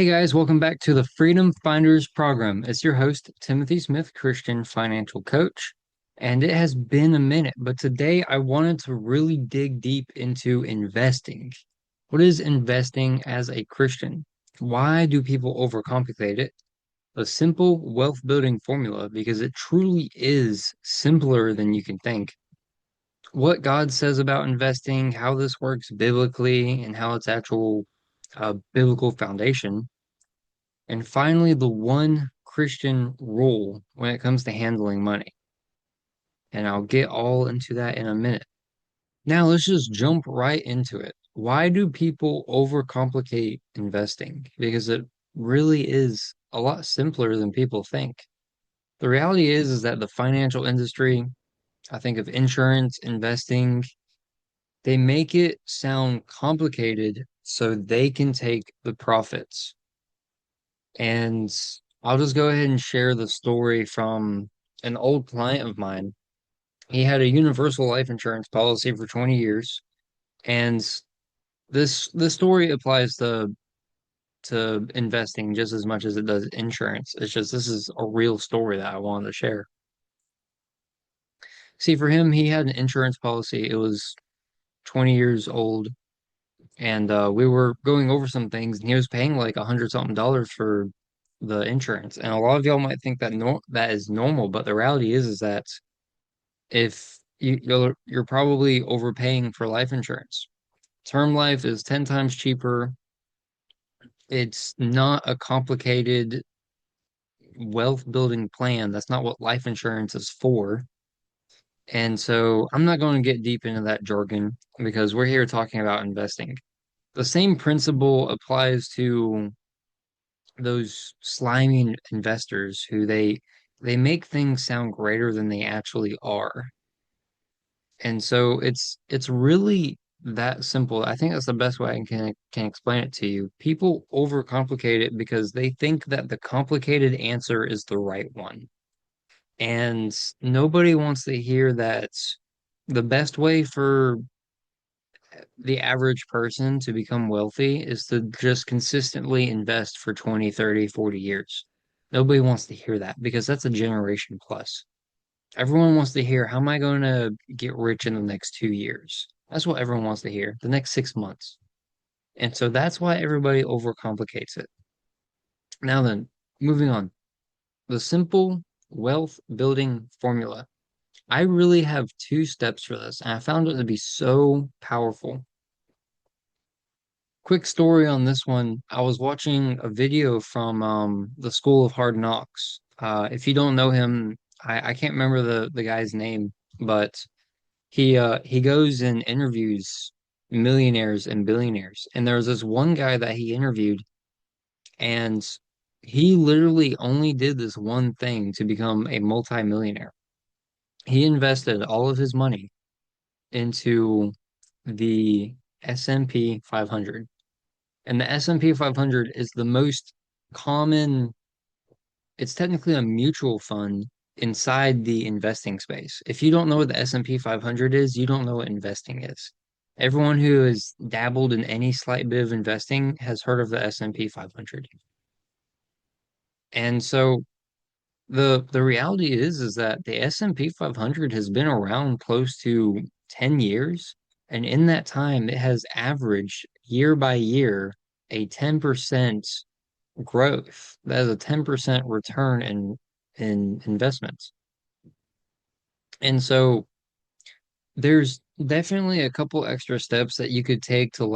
Hey guys, welcome back to the Freedom Finders program. It's your host, Timothy Smith, Christian financial coach. And it has been a minute, but today I wanted to really dig deep into investing. What is investing as a Christian? Why do people overcomplicate it? A simple wealth building formula because it truly is simpler than you can think. What God says about investing, how this works biblically, and how its actual biblical foundation. And finally, the one Christian rule when it comes to handling money. And I'll get all into that in a minute. Now, let's just jump right into it. Why do people overcomplicate investing? Because it really is a lot simpler than people think. The reality is that the financial industry, I think of insurance, investing, they make it sound complicated so they can take the profits. And I'll just go ahead and share the story from an old client of mine. He had a universal life insurance policy for 20 years, and this story applies to investing just as much as it does insurance. It's just this is a real story that I wanted to share. See, for him, he had an insurance policy. It was 20 years old, and we were going over some things, and he was paying like $100 something for the insurance. And a lot of y'all might think that that is normal, but the reality is that if you're probably overpaying for life insurance. Term life is 10 times cheaper. It's not a complicated wealth building plan. That's not what life insurance is for. And so I'm not going to get deep into that jargon because we're here talking about investing. The same principle applies to those slimy investors who they make things sound greater than they actually are. And so it's really that simple. I think that's the best way I can explain it to you. People overcomplicate it because they think that the complicated answer is the right one. And nobody wants to hear that the best way for the average person to become wealthy is to just consistently invest for 20, 30, 40 years. Nobody wants to hear that because that's a generation plus. Everyone wants to hear, how am I going to get rich in the next 2 years? That's what everyone wants to hear, the next 6 months. And so that's why everybody overcomplicates it. Now then, moving on. The simple wealth building formula. I really have two steps for this, and I found it to be so powerful. Quick story on this one. I was watching a video from the School of Hard Knocks. If you don't know him, I can't remember the guy's name, but he goes and interviews millionaires and billionaires. And there was this one guy that he interviewed, and he literally only did this one thing to become a multimillionaire. He invested all of his money into the S&P 500. And the S&P 500 is the most common, it's technically a mutual fund inside the investing space. If you don't know what the S&P 500 is, you don't know what investing is. Everyone who has dabbled in any slight bit of investing has heard of the S&P 500. And so the reality is that the S&P 500 has been around close to 10 years, and in that time it has averaged year by year a 10% growth. That is a 10% return in investments. And so there's definitely a couple extra steps that you could take to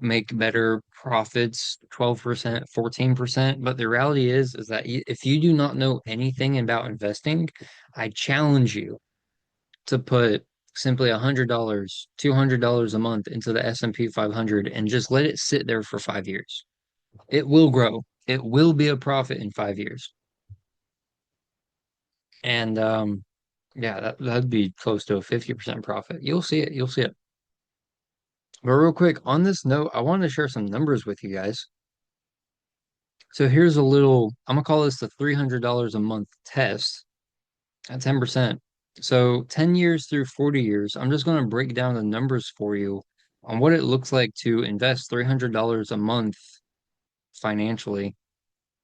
make better profits, 12%, 14%. But the reality is that if you do not know anything about investing, I challenge you to put simply $100, $200 a month into the S&P 500 and just let it sit there for 5 years. It will grow. It will be a profit in 5 years. And yeah, that'd be close to a 50% profit. You'll see it. You'll see it. But real quick, on this note, I wanted to share some numbers with you guys. So here's a little, I'm gonna call this the $300 a month test at 10%. So 10 years through 40 years, I'm just gonna break down the numbers for you on what it looks like to invest $300 a month financially,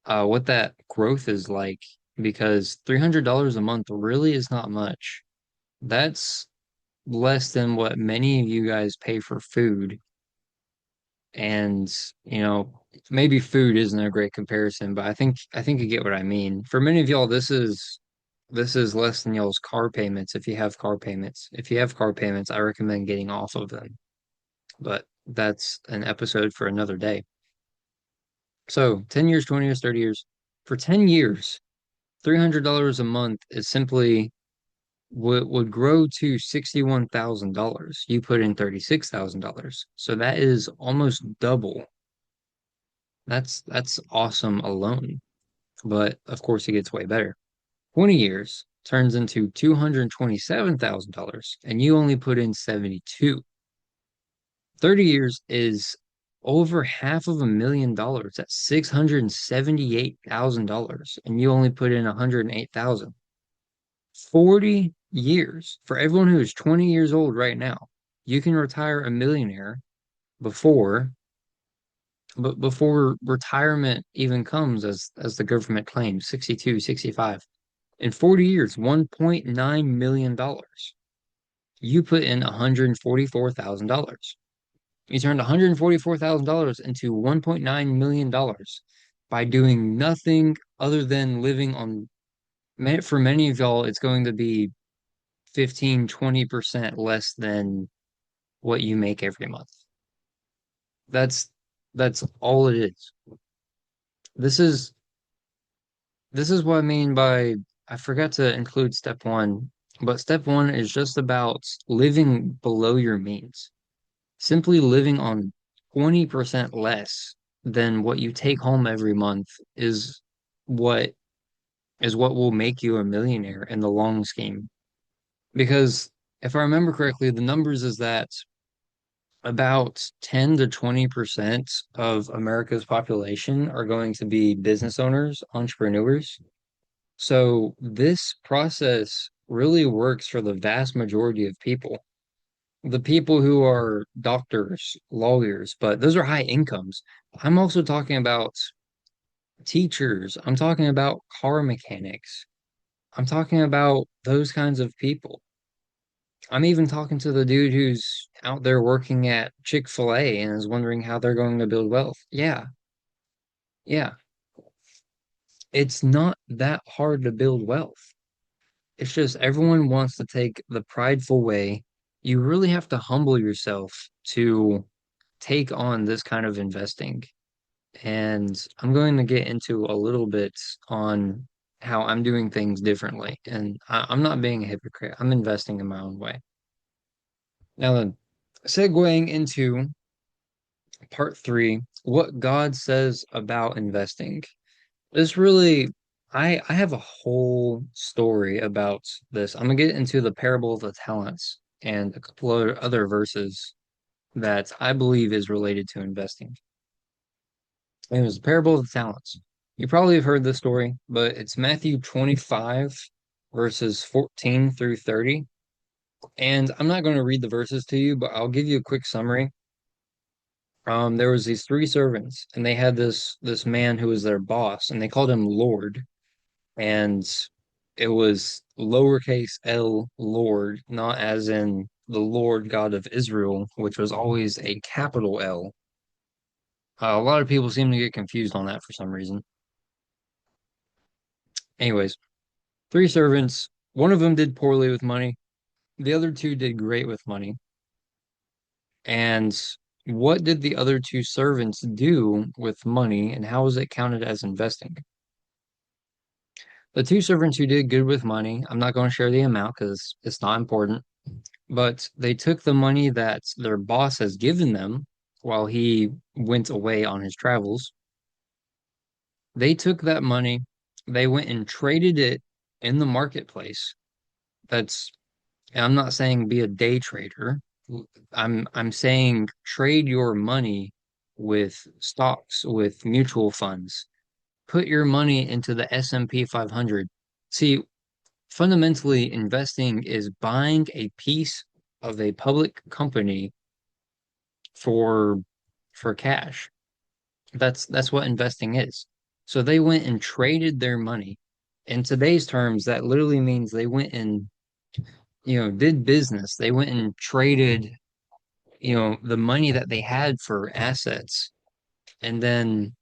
what that growth is like, because $300 a month really is not much. That's less than what many of you guys pay for food. And, you know, maybe food isn't a great comparison, but I think you get what I mean. For many of y'all, this is less than y'all's car payments if you have car payments. If you have car payments, I recommend getting off of them. But that's an episode for another day. So 10 years, 20 years, 30 years. For 10 years, $300 a month is simply would grow to $61,000. You put in $36,000. So that is almost double. That's awesome alone. But of course it gets way better. 20 years turns into $227,000 and you only put in 72. 30 years is over half of $1 million. That's $678,000 and you only put in 108,000. 40 years for everyone who is 20 years old right now. You can retire a millionaire before but before retirement even comes, as the government claims, 62, 65. In 40 years, $1.9 million. You put in $144,000. You turned $144,000 into $1.9 million by doing nothing other than living on, for many of y'all, it's going to be 15, 20% less than what you make every month. That's that's all it is. This is this is what I mean by I forgot to include step one, but step one is just about living below your means. Simply living on 20% less than what you take home every month is what what will make you a millionaire in the long scheme. Because if I remember correctly, the numbers is that about 10 to 20% of America's population are going to be business owners, entrepreneurs. So this process really works for the vast majority of people. The people who are doctors, lawyers, but those are high incomes. I'm also talking about teachers. I'm talking about car mechanics. I'm talking about those kinds of people. I'm even talking to the dude who's out there working at Chick-fil-A and is wondering how they're going to build wealth. Yeah, yeah. It's not that hard to build wealth. It's just everyone wants to take the prideful way. You really have to humble yourself to take on this kind of investing. And I'm going to get into a little bit on how I'm doing things differently. And I'm not being a hypocrite. I'm investing in my own way. Now then, segueing into part three, what God says about investing. This really, I have a whole story about this. I'm gonna get into the parable of the talents and a couple of other verses that I believe is related to investing. It was the parable of the talents. You probably have heard this story, but it's Matthew 25, verses 14 through 30. And I'm not going to read the verses to you, but I'll give you a quick summary. There was these three servants, and they had this man who was their boss, and they called him Lord. And it was lowercase L Lord, not as in the Lord God of Israel, which was always a capital L. A lot of people seem to get confused on that for some reason. Anyways, three servants. One of them did poorly with money. The other two did great with money. And what did the other two servants do with money, and how was it counted as investing? The two servants who did good with money, I'm not going to share the amount because it's not important, but they took the money that their boss has given them while he went away on his travels. They took that money, they went and traded it in the marketplace. That's, and I'm not saying be a day trader. I'm saying trade your money with stocks, with mutual funds. Put your money into the S&P 500. See, fundamentally, investing is buying a piece of a public company for for cash. That's what investing is. So they went and traded their money. In today's terms, that literally means they went and, did business. They went and traded, the money that they had for assets. And then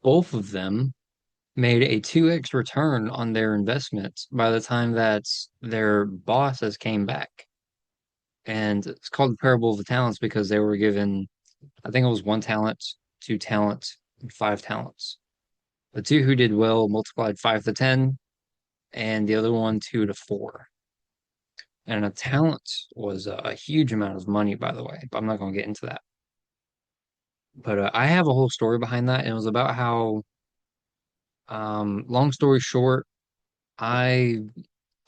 both of them made a 2x return on their investments by the time that their bosses came back. And it's called the parable of the talents because they were given, I think it was one talent, two talents, and five talents. The two who did well multiplied five to 10, and the other one two to four. And a talent was a huge amount of money, by the way, but I'm not going to get into that. But I have a whole story behind that, and it was about how, long story short, I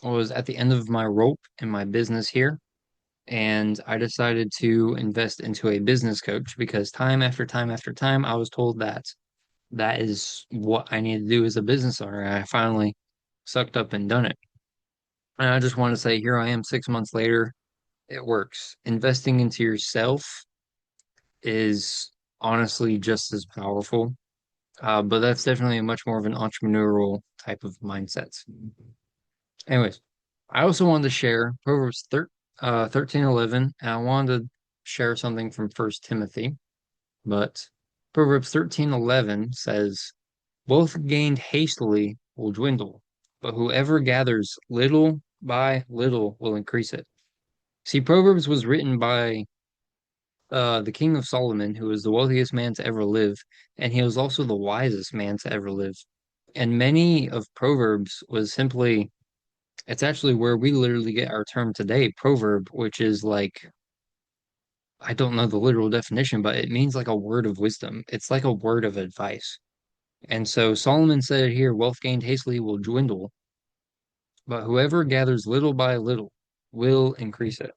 was at the end of my rope in my business here, and I decided to invest into a business coach because time after time after time, I was told that that is what I need to do as a business owner. And I finally sucked up and done it. And I just want to say, here I am 6 months later. It works. Investing into yourself is honestly just as powerful, but that's definitely a much more of an entrepreneurial type of mindset. Anyways, I also wanted to share Proverbs 13:11, and I wanted to share something from First Timothy, but Proverbs 13:11 says, "Wealth gained hastily will dwindle, but whoever gathers little by little will increase it." See, Proverbs was written by the King of Solomon, who was the wealthiest man to ever live, and he was also the wisest man to ever live. And many of Proverbs was simply, it's actually where we literally get our term today, proverb, which is like, I don't know the literal definition, but it means like a word of wisdom. It's like a word of advice. And so Solomon said here, wealth gained hastily will dwindle, but whoever gathers little by little will increase it.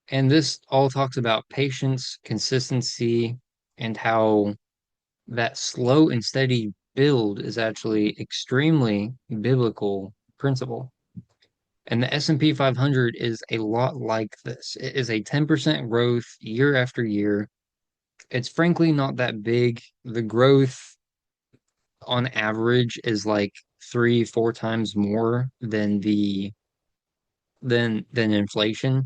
And this all talks about patience, consistency, and how that slow and steady build is actually extremely biblical principle. And the S&P 500 is a lot like this. It is a 10% growth year after year. It's frankly not that big. The growth on average is like three, four times more than than inflation,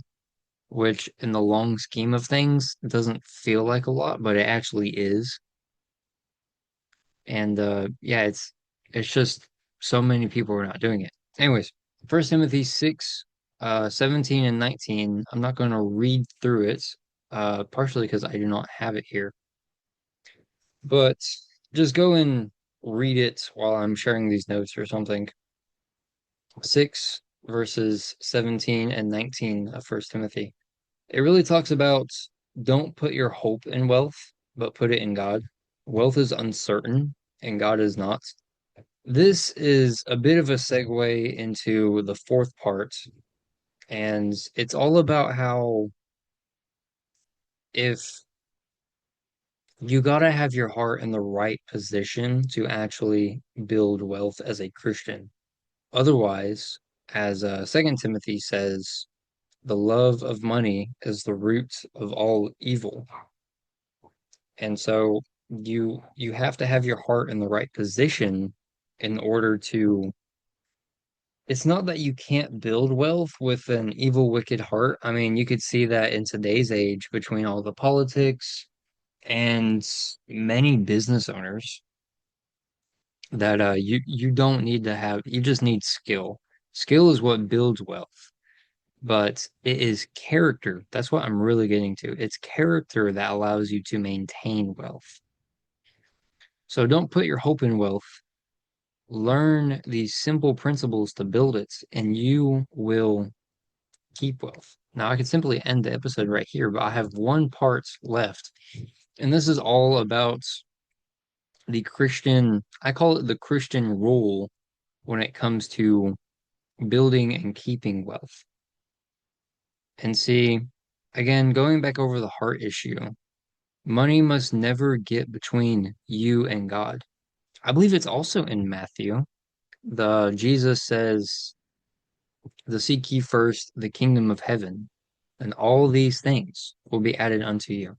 which in the long scheme of things doesn't feel like a lot, but it actually is. And yeah, it's just so many people are not doing it. Anyways, First Timothy 6, 17 and 19. I'm not going to read through it, partially because I do not have it here. But just go and read it while I'm sharing these notes or something. 6 verses 17 and 19 of First Timothy. It really talks about don't put your hope in wealth, but put it in God. Wealth is uncertain, and God is not. This is a bit of a segue into the fourth part, and it's all about how if you gotta have your heart in the right position to actually build wealth as a Christian. Otherwise, as Second Timothy says, the love of money is the root of all evil. And so you have to have your heart in the right position in order to, it's not that you can't build wealth with an evil, wicked heart. I mean, you could see that in today's age between all the politics and many business owners that you don't need to have, you just need skill. Skill is what builds wealth, but it is character. That's what I'm really getting to. It's character that allows you to maintain wealth. So don't put your hope in wealth. Learn these simple principles to build it, and you will keep wealth. Now, I could simply end the episode right here, but I have one part left. And this is all about the Christian, I call it the Christian rule when it comes to building and keeping wealth. And see, again, going back over the heart issue, money must never get between you and God. I believe it's also in Matthew. The Jesus says, "The seek ye first the kingdom of heaven, and all these things will be added unto you."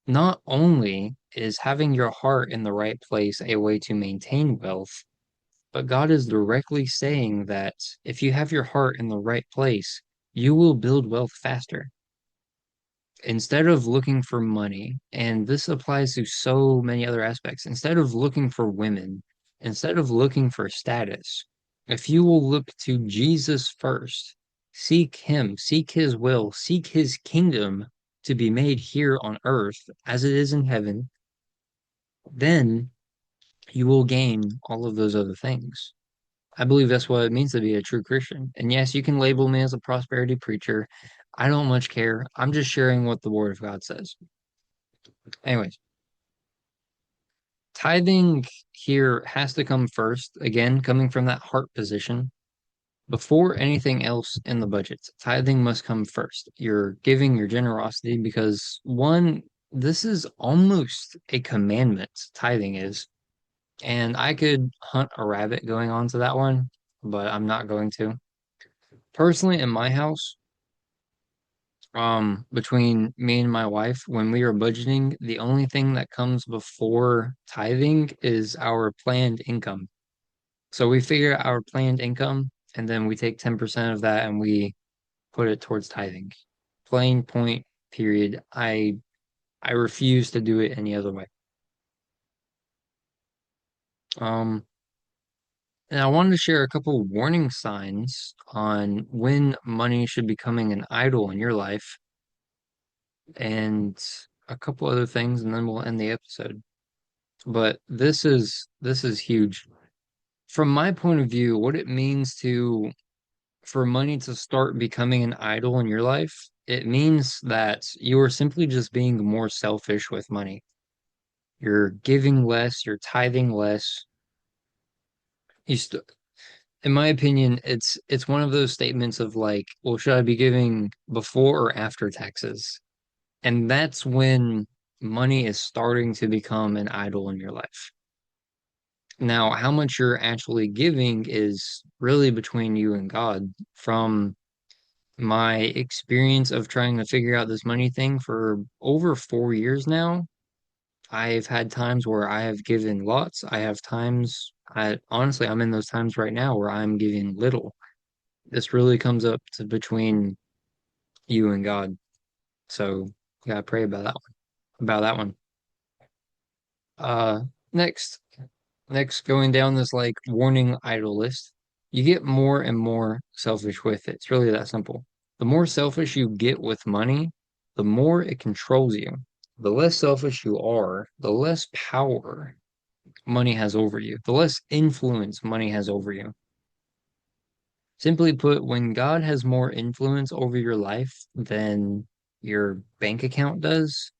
not only is having your heart in the right place a way to maintain wealth, but God is directly saying that if you have your heart in the right place, you will build wealth faster. Instead of looking for money, and this applies to so many other aspects, instead of looking for women, instead of looking for status, if you will look to Jesus first, seek Him, seek His will, seek His kingdom to be made here on earth as it is in heaven, then you will gain all of those other things. I believe that's what it means to be a true Christian. And yes, you can label me as a prosperity preacher. I don't much care. I'm just sharing what the Word of God says. Anyways, tithing here has to come first, again, coming from that heart position. Before anything else in the budget, tithing must come first. You're giving your generosity because, one, this is almost a commandment, tithing is. And I could hunt a rabbit going on to that one, but I'm not going to. Personally, in my house, between me and my wife, when we are budgeting, the only thing that comes before tithing is our planned income. So we figure out our planned income and then we take 10% of that and we put it towards tithing. Plain point, period. I refuse to do it any other way. Um, and I wanted to share a couple warning signs on when money should be becoming an idol in your life and a couple other things, and then we'll end the episode. But this is huge. From my point of view, what it means to for money to start becoming an idol in your life, it means that you are simply just being more selfish with money. You're giving less, you're tithing less. You st In my opinion, it's one of those statements of like, well, should I be giving before or after taxes? And that's when money is starting to become an idol in your life. Now, how much you're actually giving is really between you and God. From my experience of trying to figure out this money thing for over 4 years now, I've had times where I have given lots. I have times, honestly, I'm in those times right now where I'm giving little. This really comes up to between you and God. So, you gotta pray about that one. Uh, next, next, going down this like warning idol list, you get more and more selfish with it. It's really that simple. The more selfish you get with money, the more it controls you. The less selfish you are, the less power money has over you, the less influence money has over you. Simply put, when God has more influence over your life than your bank account does,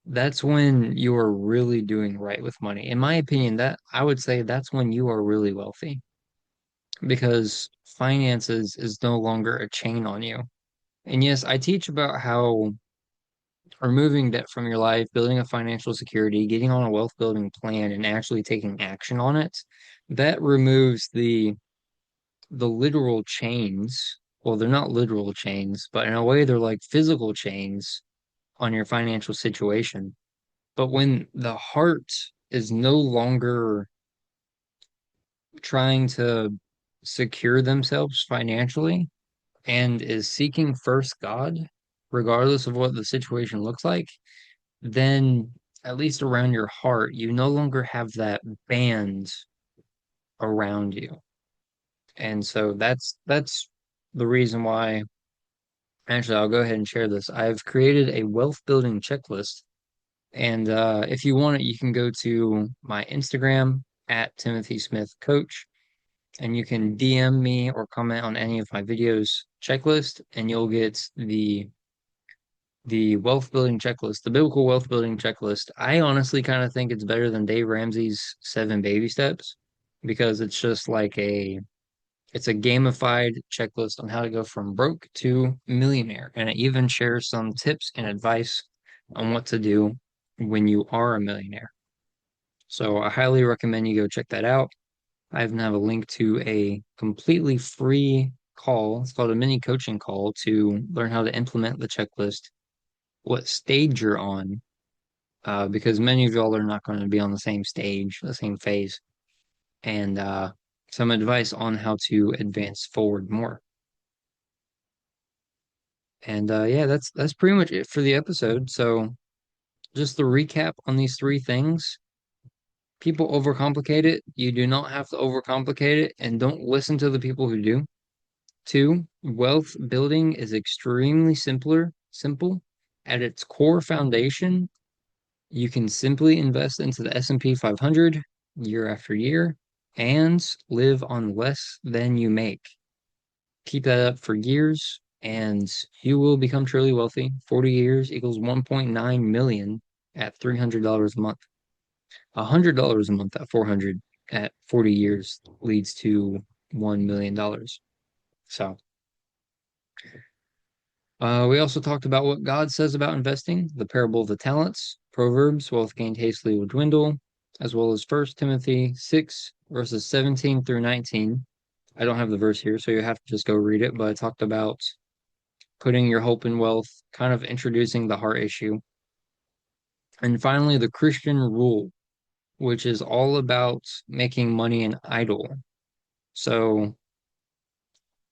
that's when you are really doing right with money. In my opinion, that I would say that's when you are really wealthy because finances is no longer a chain on you. And yes, I teach about how removing debt from your life, building a financial security, getting on a wealth building plan, and actually taking action on it, that removes the literal chains. Well, they're not literal chains, but in a way they're like physical chains on your financial situation. But when the heart is no longer trying to secure themselves financially and is seeking first God, regardless of what the situation looks like, then at least around your heart, you no longer have that band around you. And so that's the reason why, actually, I'll go ahead and share this. I've created a wealth building checklist. And if you want it, you can go to my Instagram at Timothy Smith Coach, and you can DM me or comment on any of my videos checklist, and you'll get the wealth building checklist, the biblical wealth building checklist. I honestly kind of think it's better than Dave Ramsey's 7 baby steps because it's just like it's a gamified checklist on how to go from broke to millionaire. And it even shares some tips and advice on what to do when you are a millionaire. So I highly recommend you go check that out. I even have a link to a completely free call. It's called a mini coaching call to learn how to implement the checklist, what stage you're on, because many of y'all are not going to be on the same stage, the same phase, and some advice on how to advance forward more. And yeah, that's pretty much it for the episode. So just the recap on these three things. People overcomplicate it. You do not have to overcomplicate it, and don't listen to the people who do. Two, wealth building is extremely simple. At its core foundation, you can simply invest into the S&P 500 year after year and live on less than you make. Keep that up for years and you will become truly wealthy. 40 years equals 1.9 million at $300 a month. $100 a month at 400 at 40 years leads to $1 million. So, we also talked about what God says about investing, the parable of the talents, Proverbs, wealth gained hastily will dwindle, as well as First Timothy 6, verses 17 through 19. I don't have the verse here, so you have to just go read it, but I talked about putting your hope in wealth, kind of introducing the heart issue. And finally, the Christian rule, which is all about making money an idol. So,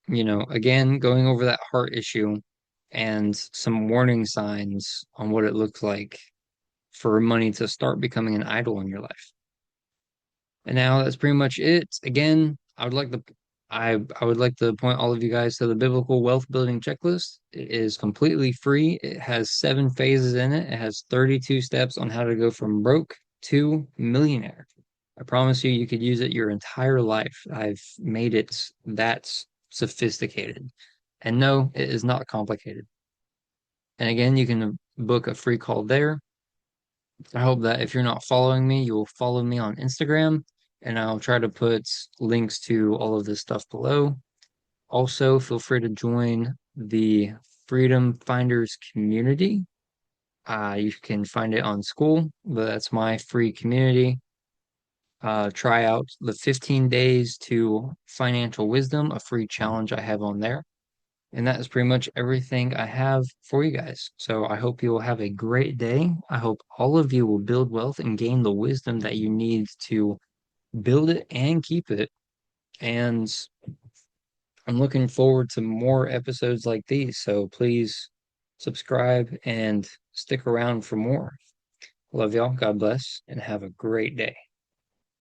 again, going over that heart issue and some warning signs on what it looks like for money to start becoming an idol in your life. And now that's pretty much it. Again, I would like to point all of you guys to the biblical wealth building checklist. It is completely free. It has 7 phases in it. It has 32 steps on how to go from broke to millionaire. I promise you, you could use it your entire life. I've made it that sophisticated. And no, it is not complicated. And again, you can book a free call there. I hope that if you're not following me, you will follow me on Instagram, and I'll try to put links to all of this stuff below. Also, feel free to join the Freedom Finders community. You can find it on School, but that's my free community. Try out the 15 days to financial wisdom, a free challenge I have on there. And that is pretty much everything I have for you guys. So I hope you will have a great day. I hope all of you will build wealth and gain the wisdom that you need to build it and keep it. And I'm looking forward to more episodes like these. So please subscribe and stick around for more. Love y'all. God bless and have a great day.